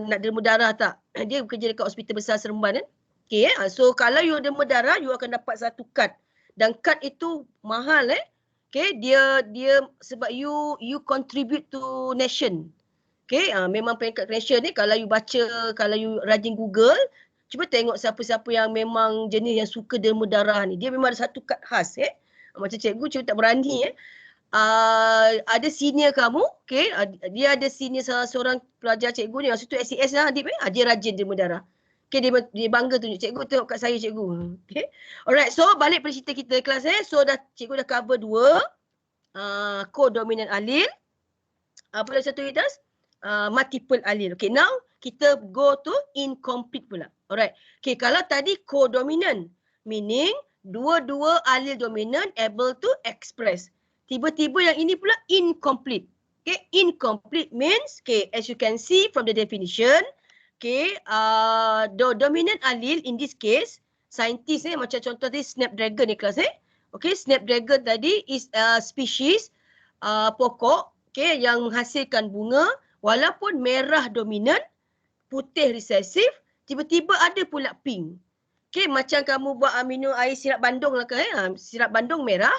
Speaker 1: nak derma darah tak. Dia bekerja dekat Hospital Besar Seremban Okay, so kalau you derma darah, you akan dapat satu kad. Dan kad itu mahal Okay, dia sebab you contribute to nation. Okay, memang peringkat nation ni kalau you baca, kalau you rajin Google, cuba tengok siapa-siapa yang memang jenis yang suka derma darah ni. Dia memang ada satu kad khas Macam cikgu tak berani ada senior kamu, okay, dia ada senior salah seorang pelajar cikgu ni, masa tu SES lah Adib dia rajin derma darah. Okay, dia bangga tunjuk, cikgu tengok kat saya cikgu. Okay. Alright, so balik pada cerita kita kelas So cikgu dah cover 2 codominant allele. Apa lagi satu kita? Multiple allele. Okay, now kita go to incomplete pula. Alright. Okay, kalau tadi codominant, meaning dua-dua allele dominant able to express. Tiba-tiba yang ini pula incomplete. Okay, incomplete means, okay, as you can see from the definition, okay, the dominant allele in this case, scientist macam contoh tadi snapdragon ni kelas Okay, snapdragon tadi is a species pokok, okay, yang menghasilkan bunga walaupun merah dominant, putih resesif, tiba-tiba ada pula pink. Okay, macam kamu buat minum air sirap bandung lah sirap bandung merah,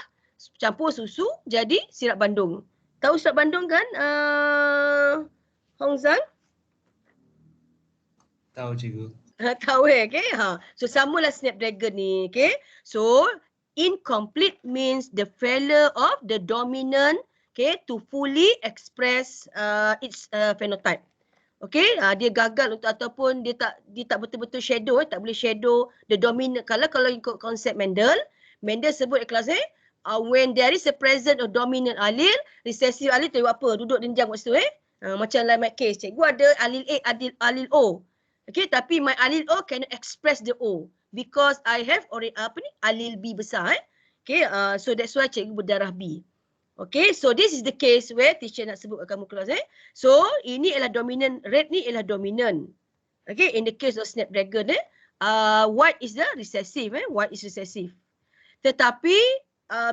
Speaker 1: campur susu jadi sirap bandung. Tahu sirap bandung kan? Hong Zhang?
Speaker 7: Tahu cikgu.
Speaker 1: Tahu okay? So samalah snapdragon ni, okay? So incomplete means the failure of the dominant, okay, to fully express its phenotype. Okay, dia gagal untuk ataupun dia tak betul-betul shadow, tak boleh shadow the dominant. Kalau ikut konsep Mendel sebut kelas when there is a present of dominant allele, recessive allele tu apa? Duduk denjang kat situ macam like my case, cikgu ada allele A, allele O. Okay, tapi my allele O cannot express the O because I have already allele B besar Okay, so that's why cikgu berdarah B. Okay, so this is the case where teacher nak sebut kat kamu kelas So, ini ialah dominant, red ni ialah dominant. Okay, in the case of snapdragon white is the recessive white is recessive. Tetapi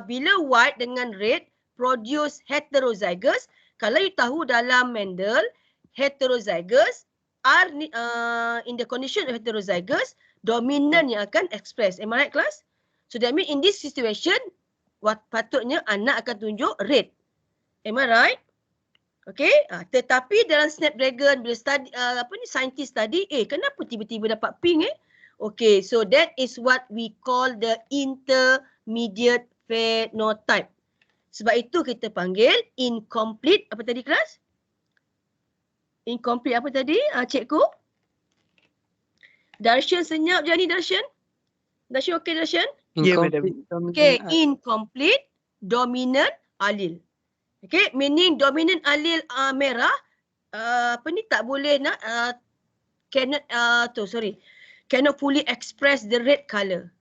Speaker 1: bila white dengan red produce heterozygous, kalau you tahu dalam Mendel, heterozygous are in the condition of heterozygous, dominant yang akan express. Am I right class? So that means in this situation, patutnya anak akan tunjuk red. Am I right? Okay. Tetapi dalam snapdragon bila study scientist tadi, kenapa tiba-tiba dapat pink Okay, so that is what we call the intermediate phenotype. Sebab itu kita panggil incomplete apa tadi kelas? Incomplete apa tadi? Cikgu? Darshan senyap je ni Darshan? Darshan okey Darshan?
Speaker 4: Incomplete.
Speaker 1: Okay, incomplete dominant allele. Okay, meaning dominant allele merah tak boleh nak cannot fully express the red color.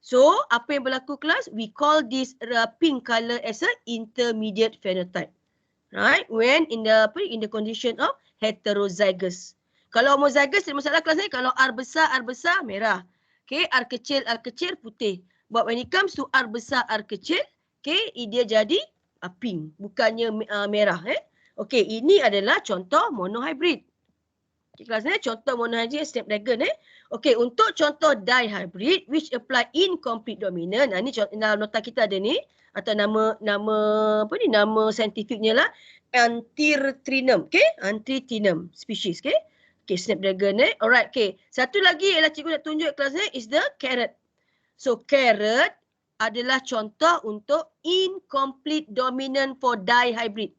Speaker 1: So, apa yang berlaku kelas? We call this pink color as a intermediate phenotype. Right? When in the condition of heterozygous. Kalau homozygous tidak masalah kelas ni. Kalau R besar merah. Okay, R kecil putih. But when it comes to R besar, R kecil, okay, dia jadi pink, bukannya merah. Okay, ini adalah contoh monohybrid. Okay, kelas ni contoh monohybrid Snapdragon. Okay, untuk contoh dihybrid which apply incomplete dominant. Ini dalam nota kita ada ni, atau nama saintifiknya lah Anthrynum. Okay, Anthrynum species. Okay. Okay, Snapdragon. Alright, okay. Satu lagi ialah cikgu nak tunjuk kelas ni is the carrot. So, carrot adalah contoh untuk incomplete dominant for dihybrid.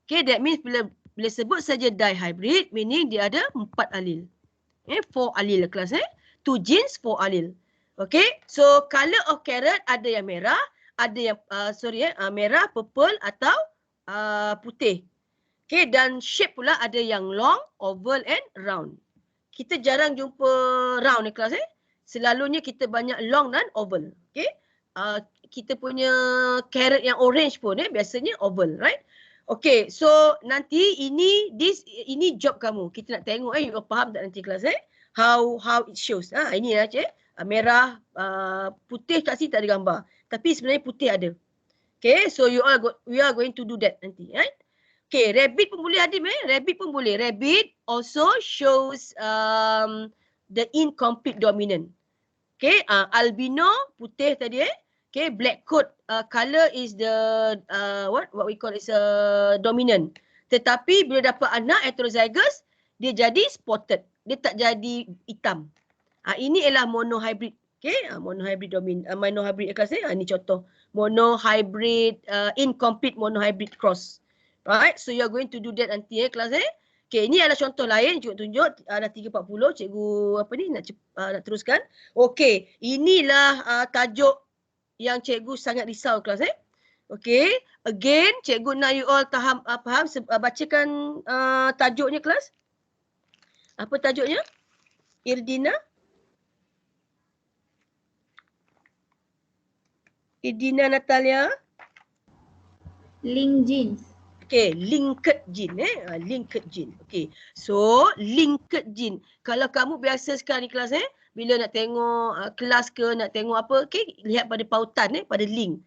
Speaker 1: Okay, that means bila sebut saja dihybrid, meaning dia ada 4 alil. 4 alil kelas 2 genes, 4 alil. Okay, so color of carrot ada yang merah, ada yang merah, purple atau putih. Okay, dan shape pula ada yang long, oval and round. Kita jarang jumpa round ni kelas Selalunya kita banyak long dan oval. Okay, kita punya carrot yang orange pun biasanya oval, right? Okay, so nanti ini job kamu. Kita nak tengok you faham tak nanti kelas how it shows. Ini lah merah, putih kat sini tak ada gambar. Tapi sebenarnya putih ada. Okay, so we are going to do that nanti, right? Okay, rabbit pun boleh Adim rabbit pun boleh. Rabbit also shows the incomplete dominant. Okay, albino putih tadi Okay, black coat color is the what we call is dominant. Tetapi bila dapat anak heterozygous, dia jadi spotted. Dia tak jadi hitam. Ini ialah monohybrid. Okay, monohybrid monohybrid kelas ini contoh monohybrid incomplete monohybrid cross. Right, so you are going to do that nanti kelas Okay, ini adalah contoh lain cikgu tunjuk ada 340 cikgu nak teruskan. Okay, inilah tajuk yang cikgu sangat risau kelas Okay, again cikgu nak you all faham bacakan tajuknya kelas. Apa tajuknya? Irdina Natalia.
Speaker 5: Link genes.
Speaker 1: Okay, linked gene linked gene. Okay, so linked gene. Kalau kamu biasa sekarang ni kelas bila nak tengok kelas ke nak tengok apa, okay, lihat pada pautan pada link.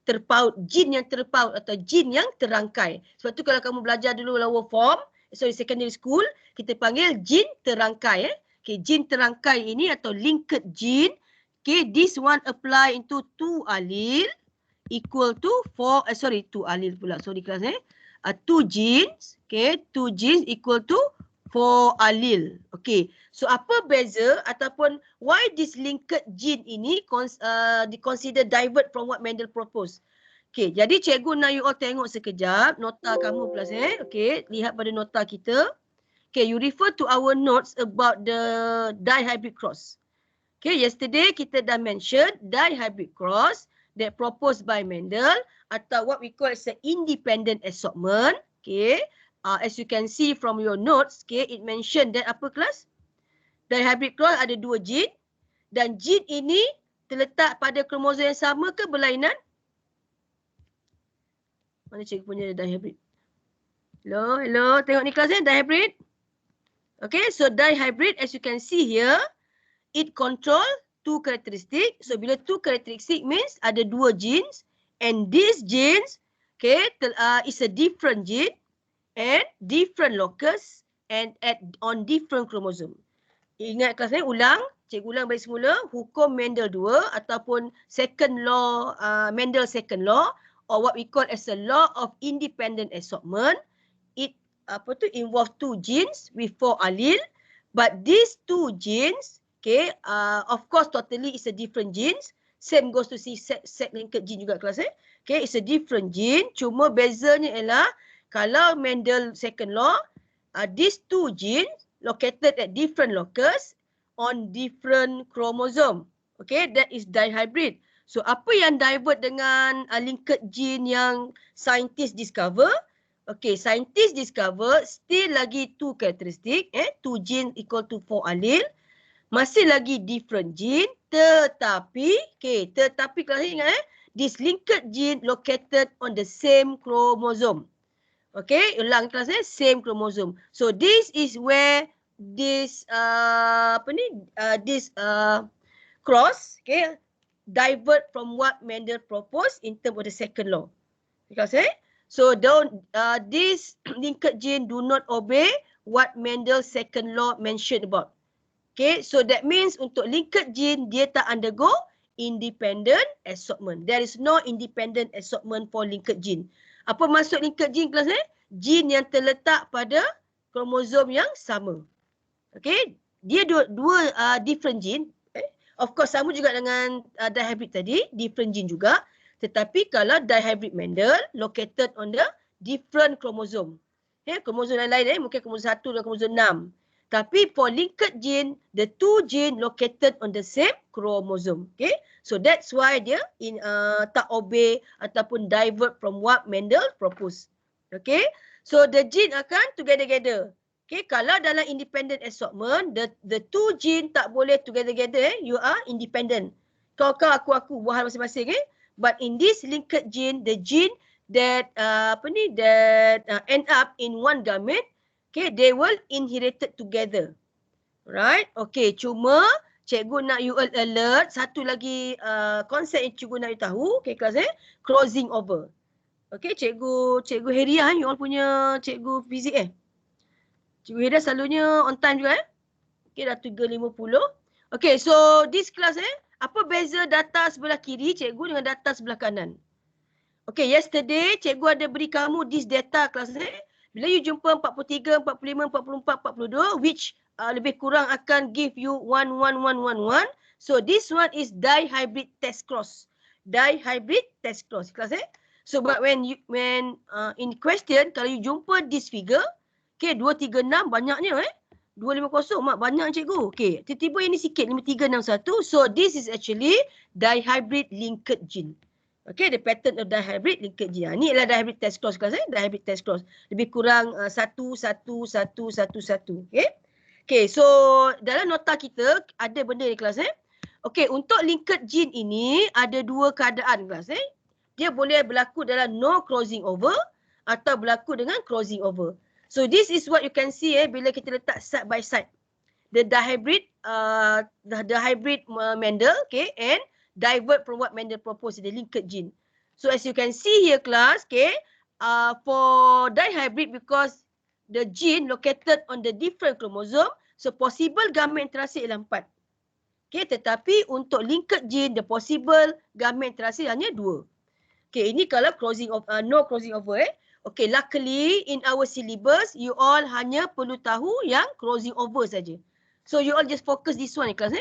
Speaker 1: Terpaut, gene yang terpaut atau gene yang terangkai. Sebab tu kalau kamu belajar dulu lower form, secondary school, kita panggil gene terangkai Okay, gene terangkai ini atau linked gene. Okay, this one apply into 2 allele equal to 2 allele pula. Sorry kelas 2 genes, okay, 2 genes equal to 4 allele. Okay, so apa beza ataupun why this linked gene ini consider divert from what Mendel proposed. Okay, jadi cikgu nak you all tengok sekejap nota kamu kelas Okay, lihat pada nota kita. Okay, you refer to our notes about the dihybrid cross. Okay, yesterday kita dah mention dihybrid cross that proposed by Mendel atau what we call as an independent assortment. Okay, as you can see from your notes, okay, it mentioned that apa kelas? Dihybrid cross ada 2 gene dan gene ini terletak pada kromosom yang sama ke berlainan? Mana cikgu punya dihybrid? Hello, tengok ni kelas dihybrid. Okay, so dihybrid as you can see here, it control 2 karakteristik. So bila 2 karakteristik means ada 2 genes and these genes okay is a different gene and different locus and on different chromosome. Ingat kelas ni cikgu ulang balik semula hukum Mendel 2 ataupun second law Mendel second law or what we call as a law of independent assortment. It involve 2 genes with 4 allele, but these 2 genes okay, of course totally is a different genes. Same goes to set linked gene juga kelas Okay, it's a different gene. Cuma bezanya ialah kalau Mendel second law, these 2 genes located at different locus on different chromosome. Okay, that is dihybrid. So apa yang divert dengan linked gene yang scientist discover? Okay, scientist discover still lagi 2 karakteristik, 2 gene equal to 4 allele. Masih lagi different gene tetapi kalau ingat this linked gene located on the same chromosome. Okay, ulang kelas same chromosome. So this is where this cross, okay, divert from what Mendel proposed in terms of the second law. Because so this linked gene do not obey what Mendel's second law mentioned about. Okay, so that means untuk linked gene dia tak undergo independent assortment. There is no independent assortment for linked gene. Apa maksud linked gene kelas ni? Gene yang terletak pada kromosom yang sama. Okay, dia dua different gene. Of course sama juga dengan dihybrid tadi, different gene juga. Tetapi kalau dihybrid Mendel located on the different chromosome. Okay, kromosom lain-lain mungkin kromosom 1 dan kromosom 6. Tapi for linked gene, the two gene located on the same chromosome. Okay, so that's why dia tak obey ataupun divert from what Mendel proposed. Okay, so the gene akan together. Okay, kalau dalam independent assortment, the two gene tak boleh together. You are independent. Kau aku buah hal masing-masing. But in this linked gene, the gene that end up in one gamete, okay, they will inherited together. Right? Okay, cuma cikgu nak you alert satu lagi konsep yang cikgu nak you tahu, okay kelas crossing over. Okay, cikgu Heria, you all punya cikgu fizik Cikgu Heria selalunya on time juga Okay, dah 3.50. Okay, so this class apa beza data sebelah kiri cikgu dengan data sebelah kanan? Okay, yesterday cikgu ada beri kamu this data kelas Bila you jumpa 43, 45, 44, 42 which lebih kurang akan give you 11111. So this one is dihybrid test cross. Dihybrid test cross kelas So but when in question kalau you jumpa this figure, okay 236 banyaknya 250 mak banyak cikgu. Okey, tiba-tiba ini sikit 5361. So this is actually dihybrid linked gene. Okay, the pattern of dihybrid linked gene. Ni adalah dihybrid test cross kelas dihybrid test cross. Lebih kurang 11111. Okey. Okey, so dalam nota kita ada benda ni kelas Okey, untuk linked gene ini ada dua keadaan kelas Dia boleh berlaku dalam no crossing over atau berlaku dengan crossing over. So this is what you can see bila kita letak side by side. The dihybrid Mendel, okay, and divert from what Mendel proposed, the linked gene. So as you can see here class, okay, for dihybrid because the gene located on the different chromosome, so possible gamete interaksi ialah 4. Okay, tetapi untuk linked gene, the possible gamete interaksi hanya 2. Okay, ini kalau no crossing over Okay, luckily in our syllabus, you all hanya perlu tahu yang crossing over saja. So you all just focus this one class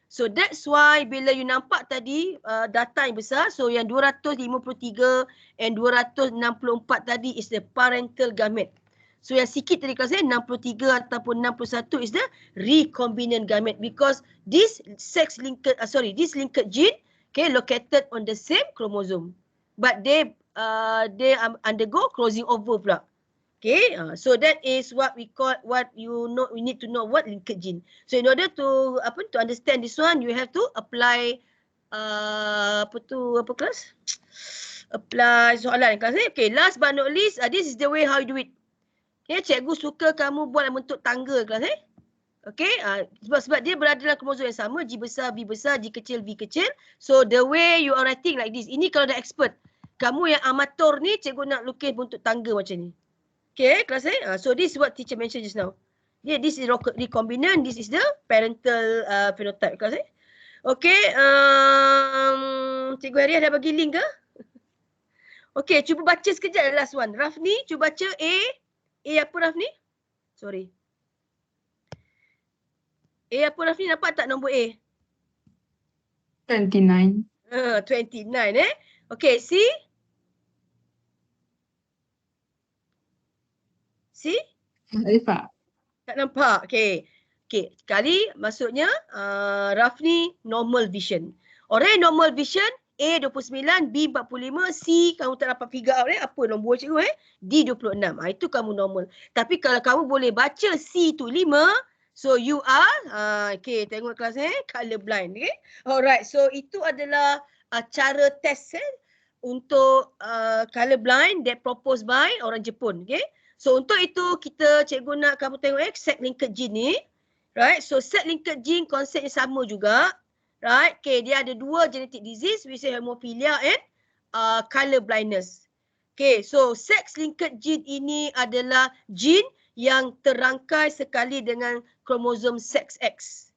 Speaker 1: So that's why bila you nampak tadi data yang besar, so yang 253 and 264 tadi is the parental gamete. So yang sikit tadi kelas 63 ataupun 61 is the recombinant gamete because this this linked gene okay located on the same chromosome. But they undergo crossing over pula. Okay, so that is what we call we need to know what linked gene. So in order to understand this one, you have to apply kelas? Apply soalan kelas Okay, last but not least, this is the way how you do it. Okay, cikgu suka kamu buat bentuk tangga kelas Okay, sebab dia berada dalam kromosom yang sama, G besar, B besar, G kecil, V kecil. So the way you are writing like this. Ini kalau dah expert. Kamu yang amator ni, cikgu nak lukis bentuk tangga macam ni. Okay, kelas so this is what teacher mentioned just now. Yeah, this is recombinant, this is the parental phenotype kelas Okay, Cikgu Haria dah bagi link ke? Okay, cuba baca sekejap last one. Rafni, cuba baca A apa Rafni? Sorry. A apa Rafni, nampak tak nombor A?
Speaker 3: 29.
Speaker 1: 29 Okay, C? C?
Speaker 3: Nampak.
Speaker 1: Tak nampak. Okay. Okay. Sekali maksudnya Rafni normal vision. Orang normal vision A 29, B 45, C kamu tak dapat figure out apa nombor cikgu D 26. Itu kamu normal. Tapi kalau kamu boleh baca C tu 5, so you are okay, tengok kelas color blind. Okay. Alright. So itu adalah cara test untuk color blind that proposed by orang Jepun. Okay. So untuk itu cikgu nak kamu tengok set linked gene ni. Right. So set linked gene konsepnya sama juga. Right? Okay, dia ada dua genetic disease, which is hemophilia and color blindness. Okay, so sex-linked gene ini adalah gene yang terangkai sekali dengan kromosom sex X.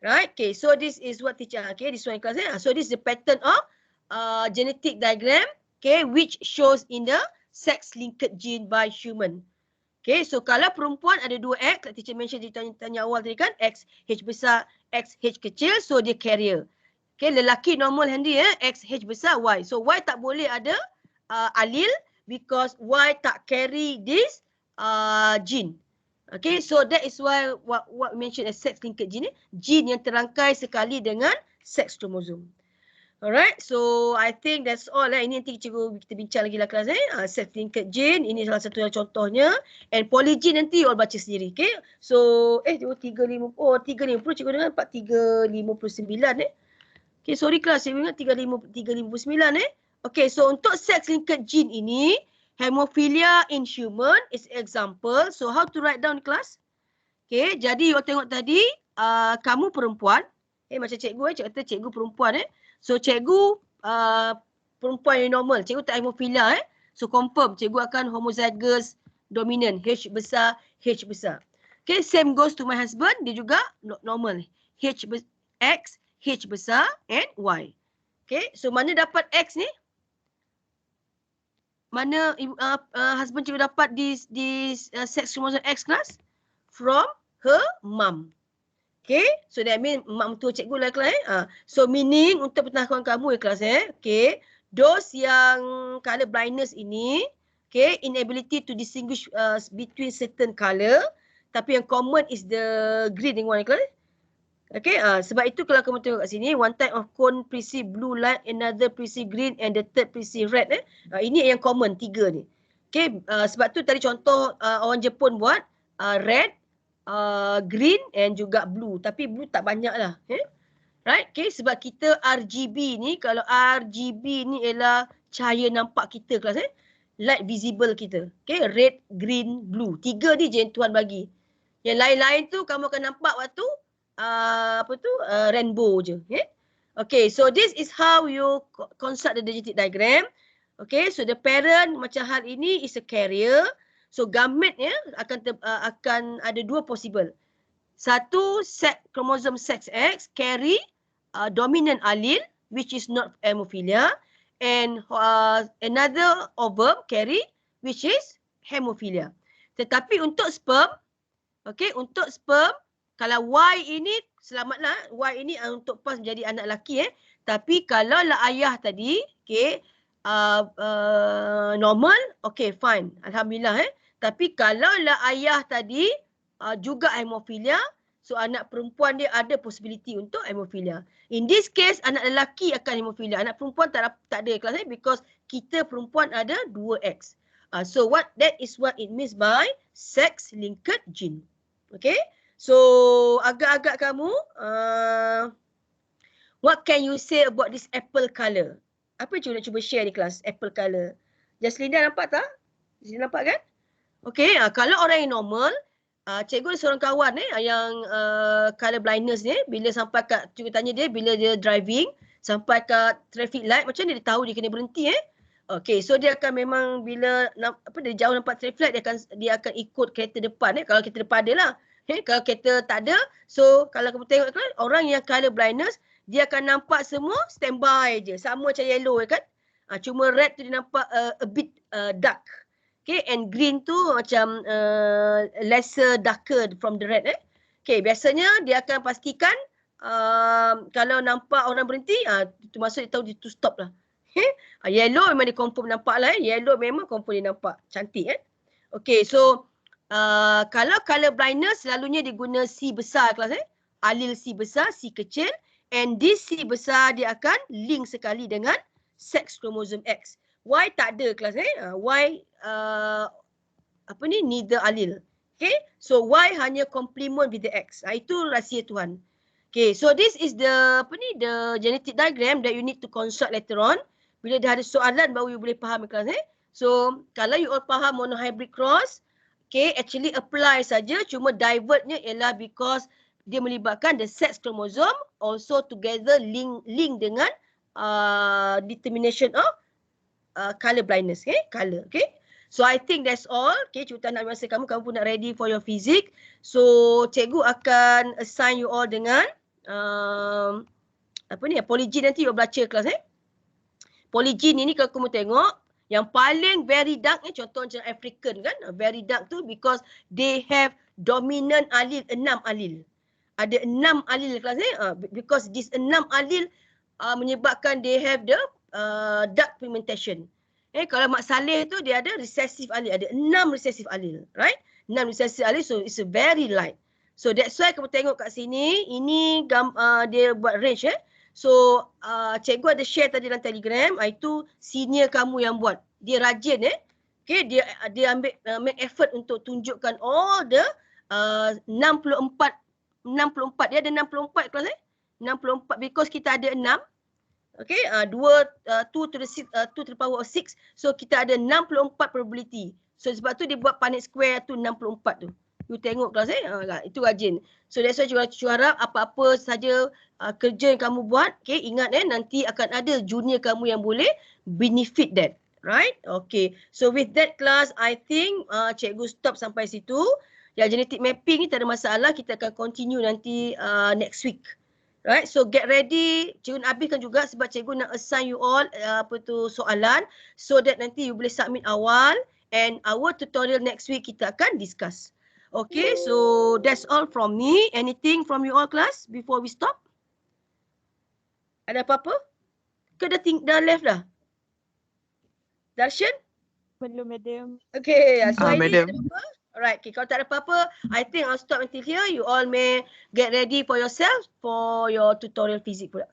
Speaker 1: Right? Okay, so this is what teacher, okay, this one in class. So this is the pattern of genetic diagram, okay, which shows in the sex-linked gene by human. Okay, so kalau perempuan ada 2X, like teacher mention, dia tanya awal tadi kan, X, H besar, X, H kecil, so dia carrier. Okay, lelaki normal handy X, H besar, Y. So Y tak boleh ada allele because Y tak carry this gene. Okay, so that is why what we mentioned as sex-linked gene, gene yang terangkai sekali dengan sex chromosome. Alright, so I think that's all lah. Ini nanti cikgu kita bincang lagi lah kelas sex-linked gene, ini salah satu contohnya. And polygene nanti all baca sendiri, okay. So, 350, cikgu dengar 4359 Okay, sorry kelas, saya ingat 359 Okay, so untuk sex-linked gene ini, hemophilia in human is example. So, how to write down kelas? Okay, jadi you tengok tadi, kamu perempuan. Macam cikgu cikgu kata cikgu perempuan So cikgu perempuan yang normal, cikgu tak hemophilia So confirm cikgu akan homozygous dominant, H besar, H besar. Okay, same goes to my husband, dia juga normal, X, H besar and Y. Okay, so mana dapat X ni? Mana husband cikgu dapat this sex chromosome X class? From her mum. Okay, so that means mak mentua cikgu lah kelas So meaning untuk pengetahuan kamu kelas okay, those yang color blindness ini, okay, inability to distinguish between certain color, tapi yang common is the green one kelas. Okay, sebab itu kalau kamu tengok kat sini, one type of cone perceive blue light, another perceive green and the third perceive red ini yang common, tiga ni. Okay, sebab tu tadi contoh orang Jepun buat red, green and juga blue. Tapi blue tak banyak lah. Right? Okay, sebab kita RGB ni, kalau RGB ni ialah cahaya nampak kita kelas light visible kita. Okay, red, green, blue. Tiga ni je yang Tuhan bagi. Yang lain-lain tu kamu akan nampak waktu rainbow je. Okay, so this is how you construct the genetic diagram. Okay, so the parent macam hal ini is a carrier. So gamete akan ada dua possible. Satu, kromosom sex X carry dominant allele which is not hemophilia, and another ovum carry which is hemophilia. Tetapi untuk sperm, okay, untuk sperm kalau Y ini selamatlah, Y ini untuk pas menjadi anak lelaki Tapi kalau lah ayah tadi, okay, normal, okay, fine, alhamdulillah Tapi kalau lah ayah tadi juga hemophilia, so anak perempuan dia ada possibility untuk hemophilia. In this case, anak lelaki akan hemophilia. Anak perempuan tak ada kelas because kita perempuan ada 2X. So that is what it means by sex-linked gene. Okay? So agak-agak kamu, what can you say about this apple color? Apa yang nak cuba share di kelas apple color? Jaslinda nampak tak? Jaslinda nampak kan? Okay, kalau orang yang normal, cikgu ada seorang kawan yang color blindness ni, bila sampai kat, cikgu tanya dia, bila dia driving, sampai kat traffic light, macam dia tahu dia kena berhenti Okay, so dia akan memang bila dia jauh nampak traffic light, dia akan ikut kereta depan kalau kereta depan dia lah. Kalau kereta tak ada, so kalau kamu tengok kan, orang yang color blindness, dia akan nampak semua standby je, sama macam yellow kan. Cuma red tu dia nampak a bit dark. Okay, and green tu macam lesser darker from the red Okay, biasanya dia akan pastikan kalau nampak orang berhenti, itu maksud dia tahu dia tu stop lah. Yellow memang dia confirm nampak lah Yellow memang confirm dia nampak. Cantik Okay, so kalau color blindness selalunya dia guna C besar kelas Allele C besar, C kecil. And this C besar dia akan link sekali dengan sex chromosome X. Y tak ada kelas Y neither allele. Okay, so Y hanya complement with the X. Itu rahsia Tuhan. Okay, so this is the the genetic diagram that you need to construct later on. Bila dah ada soalan baru you boleh faham kelas So kalau you all faham monohybrid cross, okay, actually apply saja, cuma divertnya ialah because dia melibatkan the sex chromosome also together link dengan determination of color blindness, okay? Color, okay? So I think that's all. Okay, Cikgu nak masa kamu pun nak ready for your physics. So cikgu akan assign you all dengan polygene nanti you baca kelas Polygene ini kalau kamu tengok yang paling very dark ni contoh macam African kan, very dark tu because they have dominant allele, 6 allele. Ada 6 allele kelas because this 6 allele menyebabkan they have the dark pigmentation. Kalau Mak Saleh tu dia ada recessive allele, ada 6 recessive allele, right? 6 recessive allele, so it's a very light. So that's why kamu tengok kat sini, ini dia buat range So cikgu ada share tadi dalam Telegram, itu senior kamu yang buat. Dia rajin Okay, dia ambil make effort untuk tunjukkan all the 64 dia ada 64 kelas 64 because kita ada 6. Okay, 2 to the power of 6. So kita ada 64 probability. So sebab tu dia buat Punnett square tu 64 tu. You tengok kelas itu rajin. So that's why cikgu harap apa-apa saja kerja yang kamu buat, okay, ingat nanti akan ada junior kamu yang boleh benefit that. Right? Okay. So with that class, I think cikgu stop sampai situ. Yang genetic mapping ni tak ada masalah. Kita akan continue nanti next week. Right, so get ready. Cikgu nak habiskan juga sebab cikgu nak assign you all soalan so that nanti you boleh submit awal and our tutorial next week kita akan discuss. Okay, so that's all from me. Anything from you all class before we stop? Ada apa-apa? Ke dah left dah? Darshan?
Speaker 3: Belum, madam.
Speaker 1: Okay, so
Speaker 4: madam.
Speaker 1: Alright, okay, kalau tak ada apa-apa, I think I'll stop until here. You all may get ready for yourself for your tutorial physics pula.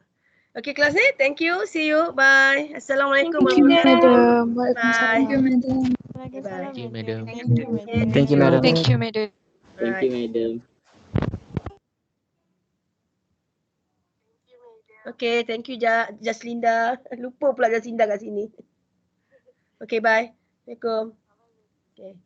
Speaker 1: Okay, kelas ni. Thank you. See you. Bye. Assalamualaikum warahmatullahi wabarakatuh.
Speaker 3: Thank you, madam.
Speaker 1: Bye. Bye.
Speaker 4: Thank you, madam.
Speaker 3: Thank you, madam.
Speaker 4: Thank you, madam.
Speaker 3: Thank you, madam.
Speaker 2: Thank you, madam.
Speaker 1: Okay, thank you Jaslinda. Lupa pula Jaslinda kat sini. Okay, bye. Assalamualaikum. Okay.